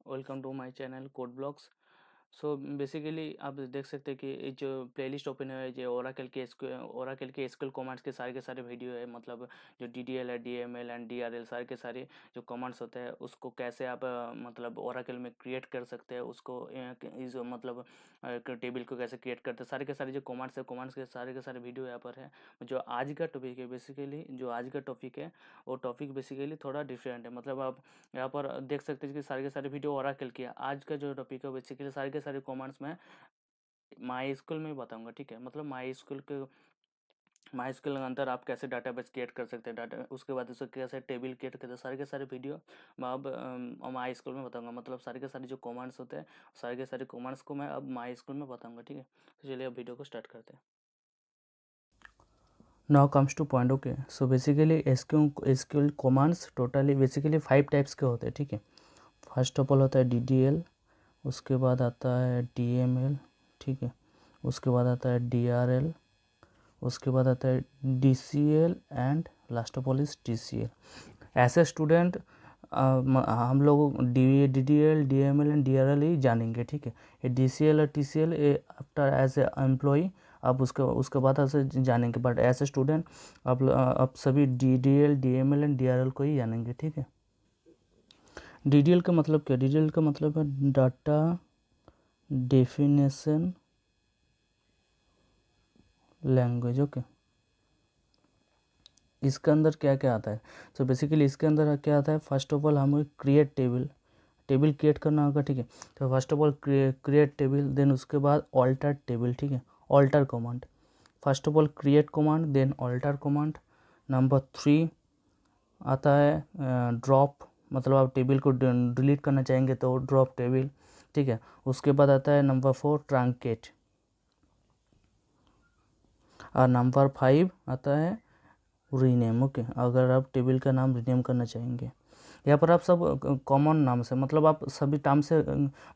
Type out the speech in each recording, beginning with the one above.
Welcome to my channel code blogs. So basically आप देख सकते हैं कि ये जो प्लेलिस्ट ओपन है जो ओराकल के एसक्यूएल कमांड्स के सारे वीडियो है। मतलब जो डीडीएल है, डीएमएल एंड डीआरएल सारे के सारे जो कमांड्स होते हैं उसको कैसे आप मतलब ओराकल में क्रिएट कर सकते हैं, उसको इस मतलब टेबल को कैसे क्रिएट करते हैं, सारे के सारे जो कमांड्स है कमांड्स के सारे वीडियो यहाँ पर है। जो आज का टॉपिक है बेसिकली जो आज का टॉपिक है वो टॉपिक बेसिकली थोड़ा डिफरेंट है। मतलब आप यहाँ पर देख सकते हैं कि सारे के सारे वीडियो ओराकल की है। आज का जो टॉपिक है बेसिकली सारे के सारे कमांड्स में माई स्कूल में बताऊंगा, ठीक है। मतलब माई स्कूल के अंदर आप कैसे डाटाबेस क्रिएट कर सकते हैं, डाटा उसके बाद उसको कैसे टेबल क्रिएट करते हैं, सारे के सारे वीडियो मैं अब माई स्कूल में बताऊंगा। मतलब सारे के सारे जो कमांड्स होते हैं सारे के सारे कमांड्स को मैं अब माई स्कूल में बताऊंगा, ठीक है। तो चलिए अब वीडियो को स्टार्ट करते हैं। Now comes two point. Okay, so basically SQL commands totally basically 5 types के होते हैं, ठीक है। फर्स्ट ऑफ ऑल होता है डीडीएल, उसके बाद आता है डीएमएल, ठीक है। उसके बाद आता है डीआरएल, उसके बाद आता है DCL and last of all is TCL. ऐसे स्टूडेंट हम लोग डीडीएल डीएमएल एंड डीआरएल ही जानेंगे, ठीक है। ये डीसीएल और TCL after as a employee आप उसके बाद ऐसे जानेंगे, बट एज ए स्टूडेंट आप सभी डीडीएल डीएमएल एंड डीआरएल को ही जानेंगे, ठीक है। डीडीएल का मतलब क्या? डीडीएल का मतलब है डाटा डेफिनेशन लैंग्वेज। ओके, इसके अंदर क्या क्या आता है? तो बेसिकली इसके अंदर क्या आता है, फर्स्ट ऑफ ऑल हमें क्रिएट टेबल क्रिएट करना होगा, ठीक है। तो first of all create table, then उसके बाद ऑल्टर टेबल, ठीक है। Alter command, first of all create command then alter command. Number 3 आता है ड्रॉप, मतलब आप टेबल को डिलीट करना चाहेंगे तो ड्रॉप टेबल, ठीक है। उसके बाद आता है नंबर 4 ट्रंकेट, और नंबर 5 आता है रीनेम। ओके, अगर आप टेबल का नाम रीनेम करना चाहेंगे, यहाँ पर आप सब कॉमन नाम से, मतलब आप सभी टर्म से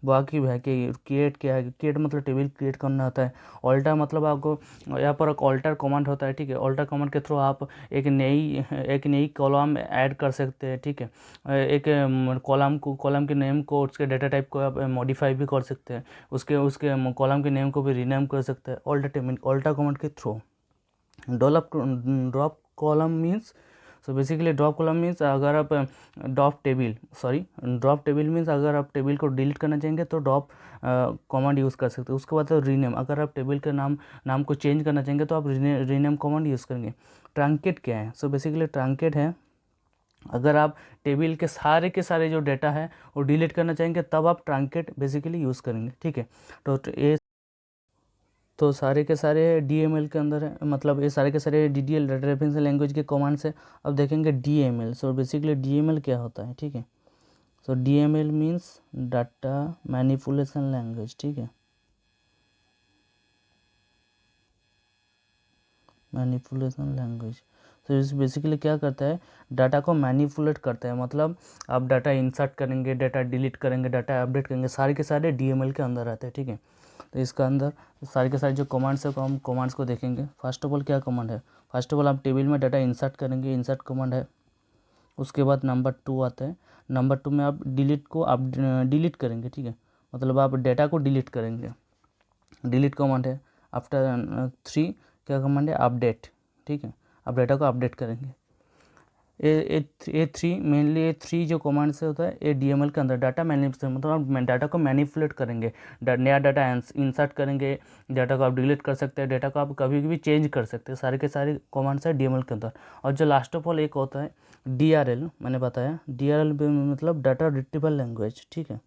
वाकिफ है कि क्रिएट क्या है। क्रिएट मतलब टेबल क्रिएट करना होता है। ऑल्टर मतलब आपको यहाँ पर एक ऑल्टर कमांड होता है, ठीक है। ऑल्टर कमांड के थ्रू आप एक नई कॉलम ऐड कर सकते हैं, ठीक है। एक कॉलम के नेम को, उसके डेटा टाइप को आप मॉडिफाई भी कर सकते हैं, उसके उसके कॉलम के नेम को भी रीनेम कर सकते हैं ऑल्टर कमांड के through. Drop column means, so basically drop column means अगर आप ड्रॉप टेबल मीन्स अगर आप टेबल को डिलीट करना चाहेंगे तो ड्रॉप कमांड यूज़ कर सकते हैं। उसके बाद रीनेम, अगर आप टेबल के नाम को चेंज करना चाहेंगे तो आप रीनेम कमांड यूज़ करेंगे। ट्रंकेट क्या है? सो बेसिकली ट्रंकेट है अगर आप टेबल के सारे जो डेटा है वो डिलीट करना चाहेंगे तब आप ट्रंकेट बेसिकली यूज़ करेंगे, ठीक है। तो ये तो सारे के सारे डीएमएल के अंदर है, मतलब ये सारे के सारे डीडीएल डाटा रेफरेंस लैंग्वेज के कमांड्स है। अब देखेंगे डीएमएल। सो बेसिकली डीएमएल क्या होता है, ठीक है। So DML means data manipulation language, ठीक है। मैनिपुलेशन लैंग्वेज, तो इस बेसिकली क्या करता है, डाटा को मैनिपुलेट करता है। मतलब आप डाटा इंसर्ट करेंगे, डाटा डिलीट करेंगे, डाटा अपडेट करेंगे, सारे के सारे डीएमएल के अंदर आते हैं, ठीक है। तो इसका अंदर सारे के सारे जो कमांड्स है हम कमांड्स को देखेंगे। फर्स्ट ऑफ ऑल क्या कमांड है? फर्स्ट ऑफ ऑल आप टेबल में डाटा इंसर्ट करेंगे, इंसर्ट कमांड है। उसके बाद नंबर 2 आता है। नंबर 2 में आप डिलीट करेंगे, ठीक है। मतलब आप डाटा को डिलीट करेंगे, डिलीट कमांड है। आफ्टर 3 क्या कमांड है? अपडेट, ठीक है। आप डाटा को अपडेट करेंगे। ए थ्री मेनली, ए थ्री जो कमांड से होता है ए डीएमएल के अंदर डाटा मैनिपुलेशन, मतलब आप डाटा को मैनिपुलेट करेंगे, नया डाटा इंसर्ट करेंगे, डाटा को आप डिलीट कर सकते हैं, डाटा को आप कभी भी चेंज कर सकते हैं, सारे के सारे कमांड्स है डीएमएल के अंदर। और जो लास्ट ऑफ ऑल एक होता है डीआरएल, मैंने बताया डीआरएल मतलब डाटा रिट्रीवल लैंग्वेज, ठीक है।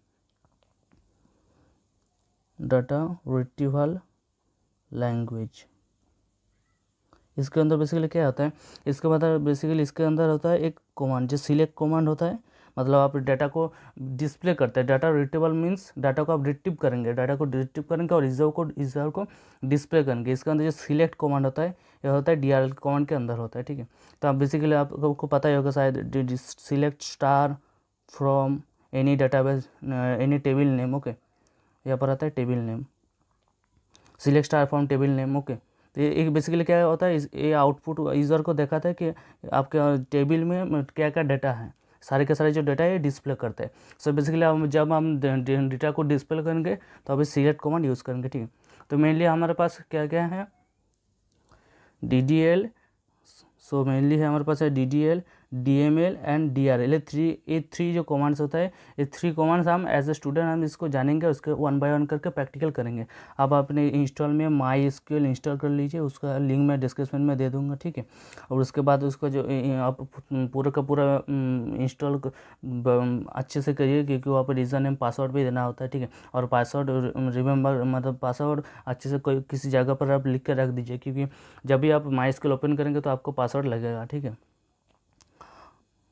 डाटा रिट्रीवल लैंग्वेज, इसके अंदर बेसिकली क्या होता है, इसके बाद बेसिकली इसके अंदर होता है एक कमांड जो सिलेक्ट कमांड होता है। मतलब आप डाटा को डिस्प्ले करते हैं, डाटा रिट्रीवल मीन्स डाटा को आप रिट्रीव करेंगे, डाटा को रिट्रीव करेंगे और रिजर्व को डिस्प्ले करेंगे। इसके अंदर जो सिलेक्ट कमांड होता है यह होता है डीआरएल कमांड के अंदर होता है, ठीक है। तो आप बेसिकली आपको पता ही होगा शायद, select star from any database any table name. Okay, यहाँ पर आता है table name, select star from table name. Okay, तो ये एक बेसिकली क्या होता है, ये आउटपुट यूज़र को दिखाता है कि आपके टेबल में क्या क्या डाटा है। सारे के सारे जो डेटा है ये डिस्प्ले करते हैं। सो बेसिकली हम जब हम डेटा को डिस्प्ले करेंगे तो अभी सिलेक्ट कमांड यूज़ करेंगे, ठीक है। तो मेनली हमारे पास क्या क्या है, DDL, सो मेनली है हमारे पास है DDL, DML एंड DRL, ये थ्री जो कमांड्स होता है, ये थ्री कमांड्स हम एज ए स्टूडेंट हम इसको जानेंगे, उसके वन बाय वन करके प्रैक्टिकल करेंगे। अब अपने इंस्टॉल में MySQL इंस्टॉल कर लीजिए, उसका लिंक मैं डिस्क्रिप्शन में दे दूंगा, ठीक है। और उसके बाद उसको जो आप पूरा का पूरा इंस्टॉल अच्छे से करिए, क्योंकि वहाँ पर यूज़र नेम पासवर्ड भी देना होता है, ठीक है। और पासवर्ड रिमेंबर, मतलब पासवर्ड अच्छे से कोई किसी जगह पर आप लिख कर रख दीजिए, क्योंकि जब भी आप MySQL ओपन करेंगे तो आपको पासवर्ड लगेगा, ठीक है।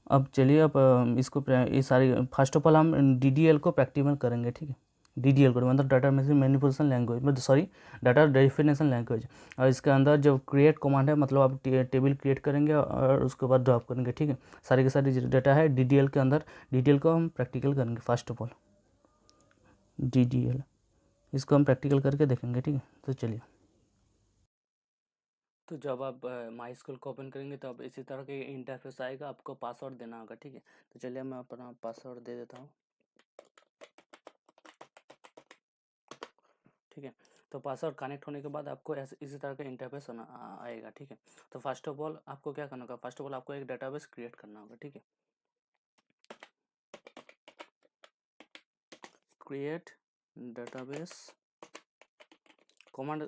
अब चलिए, अब इसको ये सारी फर्स्ट ऑफ ऑल हम DDL को प्रैक्टिकल करेंगे, ठीक है। DDL को मतलब डाटा मैनिपुलेशन लैंग्वेज, मतलब सॉरी, डाटा डेफिनेशन लैंग्वेज। और इसके अंदर जो क्रिएट कमांड है, मतलब आप टेबल क्रिएट करेंगे और उसके बाद ड्रॉप करेंगे, ठीक है। सारे के सारे डाटा है DDL के अंदर, DDL को हम प्रैक्टिकल करेंगे। फर्स्ट ऑफ ऑल DDL, इसको हम प्रैक्टिकल करके देखेंगे, ठीक है। तो चलिए, तो जब आप MySQL को ओपन करेंगे तो अब इसी तरह के इंटरफेस आएगा, आपको पासवर्ड देना होगा, ठीक है। तो चलिए मैं अपना पासवर्ड दे देता हूँ, ठीक है। तो पासवर्ड कनेक्ट होने के बाद आपको ऐसे इसी तरह का इंटरफेस आएगा, ठीक है। तो फर्स्ट ऑफ ऑल आपको क्या करना होगा, फर्स्ट ऑफ ऑल आपको एक डाटाबेस क्रिएट करना होगा, ठीक है। क्रिएट डाटाबेस कमांड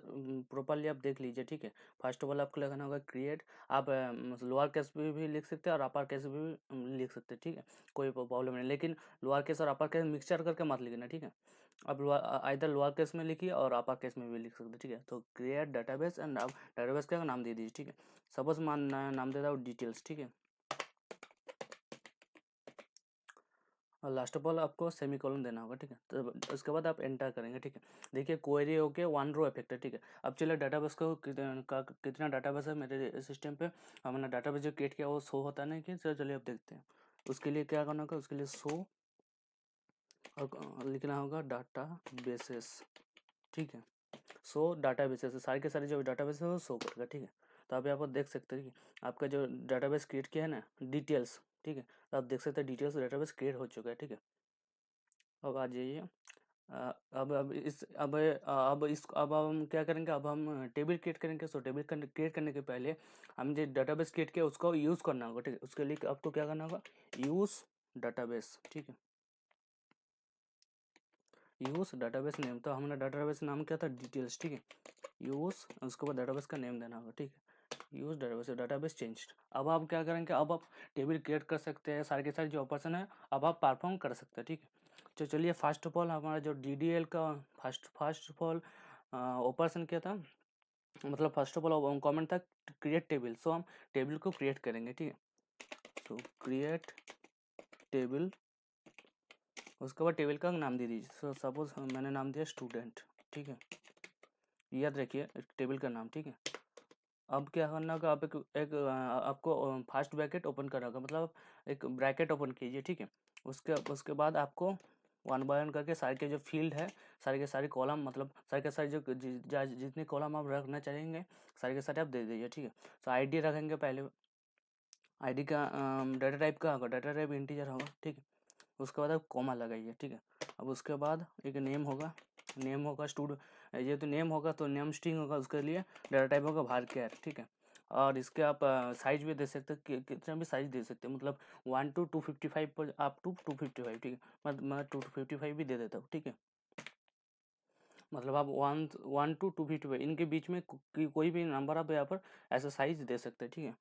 प्रॉपरली आप देख लीजिए, ठीक है। फर्स्ट ऑफ ऑल आपको लगाना होगा क्रिएट। आप लोअर केस भी लिख सकते हैं और अपर केस भी लिख सकते हैं, ठीक है। कोई प्रॉब्लम नहीं, लेकिन लोअर केस और अपर केस मिक्सचर करके मत लिखना, ठीक है। आप इधर लोअर केस में लिखिए और अपर केस में भी लिख सकते हैं, ठीक है। तो क्रिएट डाटाबेस एंड आप डाटाबेस का नाम दे दीजिए, ठीक है। सपोज मान नाम देता हूँ डिटेल्स, ठीक है। और लास्ट ऑफ ऑल आपको सेमीकोलन देना होगा, ठीक है। तो उसके बाद आप एंटर करेंगे, ठीक है। देखिए क्वेरी होके वन रो इफेक्ट है, ठीक है। अब चलिए डाटाबेस को कितना डाटाबेस है मेरे सिस्टम पे, हमने डाटाबेस जो क्रिएट किया वो शो होता नहीं कि, चलिए अब देखते हैं। उसके लिए क्या करना होगा, उसके लिए शो और लिखना होगा डाटा बेसेस, ठीक है। शो डाटा बेसेस, सारे के सारे जो डाटा बेस है वो शो करेगा, ठीक है। तो आप यहाँ पर देख सकते हैं कि आपका जो डाटाबेस क्रिएट किया है ना, डिटेल्स, ठीक है। तो आप देख सकते हैं डिटेल्स डाटाबेस क्रिएट हो चुका है, ठीक है। अब आ जाइए, अब हम क्या करेंगे, अब हम टेबल क्रिएट करेंगे। सो टेबल क्रिएट करने के पहले हम जो डाटाबेस क्रिएट किया उसको यूज़ करना होगा, ठीक है। उसके लिए आपको क्या करना होगा, यूज़ डाटाबेस, ठीक है। यूज़ डाटाबेस नेम, तो हमने डाटाबेस नाम क्या था, डिटेल्स, ठीक है। यूज़, उसके बाद डाटाबेस का नेम देना होगा, ठीक है। Use database, database changed. अब आप क्या करेंगे, अब आप टेबल क्रिएट कर सकते हैं, सारे के सारे जो ऑपरेशन है अब आप परफॉर्म कर सकते हैं, ठीक है। तो चलिए फर्स्ट ऑफ ऑल हमारा जो DDL का फर्स्ट ऑफ ऑल ऑपरेशन क्या था, मतलब फर्स्ट ऑफ ऑल कमेंट था क्रिएट टेबल। सो हम टेबल को क्रिएट करेंगे, ठीक है। तो क्रिएट टेबल, उसके बाद टेबल का नाम दे दीजिए। सो सपोज मैंने नाम दिया स्टूडेंट, ठीक है। याद रखिए टेबल का नाम, ठीक है। अब क्या करना होगा, आप आपको फर्स्ट ब्रैकेट ओपन करना होगा, मतलब एक ब्रैकेट ओपन कीजिए, ठीक है। उसके बाद आपको वन बाय वन करके सारे के जो फील्ड है, सारे के सारे कॉलम, मतलब सारे के सारे जो जितने कॉलम आप रखना चाहेंगे सारे के सारे आप दे दीजिए, ठीक है। तो ID रखेंगे पहले, ID का डाटा टाइप का होगा, डाटा टाइप इंटीजर होगा, ठीक है। उसके बाद आप कॉमा लगाइए, ठीक है। अब उसके बाद एक नेम होगा, ये तो नेम होगा तो नेम स्ट्रिंग होगा, उसके लिए डाटा टाइप होगा varchar, ठीक है। और इसके आप साइज भी दे सकते हैं, कितना भी साइज दे सकते हैं, मतलब 1 to 255 पर आप टू 255, ठीक है। मैं 255 भी दे देता हूँ, ठीक है। मतलब आप 1 to 255 इनके बीच में कोई भी नंबर आप यहाँ पर ऐसा साइज दे सकते हैं, ठीक है।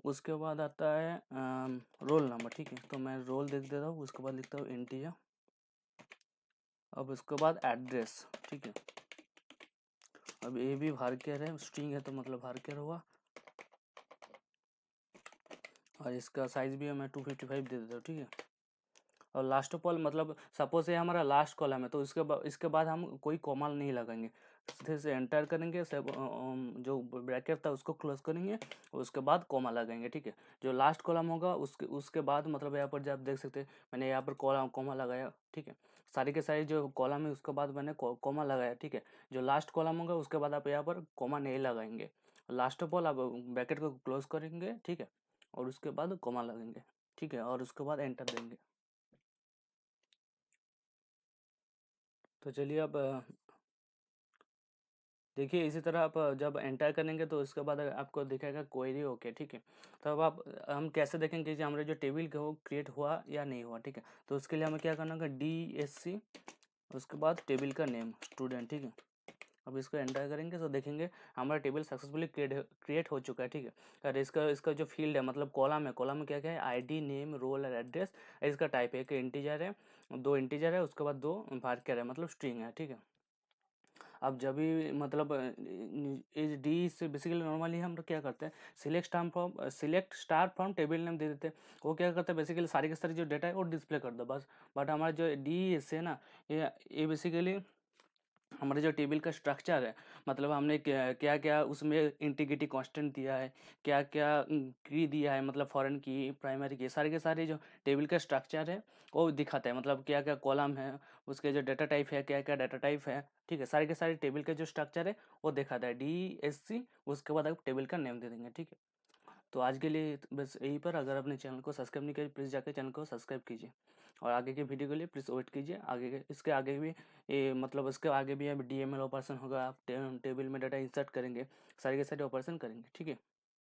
उसके बाद आता है रोल नंबर, ठीक है। तो मैं रोल देख देता हूँ, उसके बाद लिखता हूँ इंटीजर। अब उसके बाद एड्रेस, ठीक है। अब ये भी varchar है, स्ट्रिंग है तो मतलब varchar होगा। और इसका साइज भी मैं 255 दे देता हूँ, ठीक है। और लास्ट ऑफ ऑल, मतलब सपोज ये हमारा लास्ट कॉलम है तो इसके बाद हम कोई कॉमा नहीं लगाएंगे, सीधे से एंटर करेंगे, सब जो ब्रैकेट था उसको क्लोज करेंगे, उसके बाद कॉमा लगाएंगे, ठीक है। जो लास्ट कॉलम होगा उसके बाद, मतलब यहाँ पर जब आप देख सकते हैं मैंने यहाँ पर कॉमा लगाया, ठीक है। सारी के सारी जो कॉलम है उसके बाद मैंने कॉमा लगाया, ठीक है। जो लास्ट कॉलम होगा उसके बाद आप यहाँ पर कॉमा नहीं लगाएंगे। लास्ट ऑफ ऑल आप ब्रैकेट को क्लोज करेंगे, ठीक है, और उसके बाद कॉमा लगाएंगे। ठीक है, और उसके बाद एंटर देंगे। तो चलिए अब देखिए इसी तरह आप जब एंटर करेंगे तो उसके बाद आपको दिखेगा क्वेरी ओके, ठीक है। तो अब आप हम कैसे देखेंगे कि हमारे जो टेबल का वो क्रिएट हुआ या नहीं हुआ, ठीक है। तो उसके लिए हमें क्या करना होगा, DSC, उसके बाद टेबल का नेम स्टूडेंट, ठीक है। अब इसको एंटर करेंगे तो देखेंगे हमारा टेबल सक्सेसफुली क्रिएट हो चुका है, ठीक है। और इसका इसका जो फील्ड है मतलब कॉलम है, कॉलम में क्या क्या है, ID, नेम, रोल और एड्रेस। इसका टाइप है, एक इंटीजर है, 2 इंटीजर है, उसके बाद 2 वार्कर है, मतलब स्ट्रिंग है, ठीक है। अब जब भी मतलब इस डी से बेसिकली नॉर्मली हम लोग क्या करते हैं, select star from table name दे देते हैं। वो क्या करता है बेसिकली सारी की सारी जो डाटा है वो डिस्प्ले कर दो बस। बट हमारा जो डी से ना, ये बेसिकली हमारे जो टेबल का स्ट्रक्चर है, मतलब हमने क्या क्या क्या उसमें इंटीग्रिटी कांस्टेंट दिया है, क्या क्या की दिया है, मतलब फॉरेन की, प्राइमरी की, सारे के सारे जो टेबल का स्ट्रक्चर है वो दिखाता है। मतलब क्या क्या कॉलम है, उसके जो डाटा टाइप है, क्या क्या डाटा टाइप है, ठीक है। सारे के सारे टेबल का जो स्ट्रक्चर है वो दिखाता है, DSC। उसके बाद आप टेबल का नेम दे देंगे, ठीक है। तो आज के लिए बस यही पर। अगर अपने चैनल को सब्सक्राइब नहीं किया प्लीज़ जाकर चैनल को सब्सक्राइब कीजिए, और आगे के वीडियो के लिए प्लीज़ वेट कीजिए। आगे के इसके आगे भी ये मतलब इसके आगे भी अब DML ऑपरेशन होगा, आप टेबल में डाटा इंसर्ट करेंगे, सारे के सारे ऑपरेशन करेंगे, ठीक है।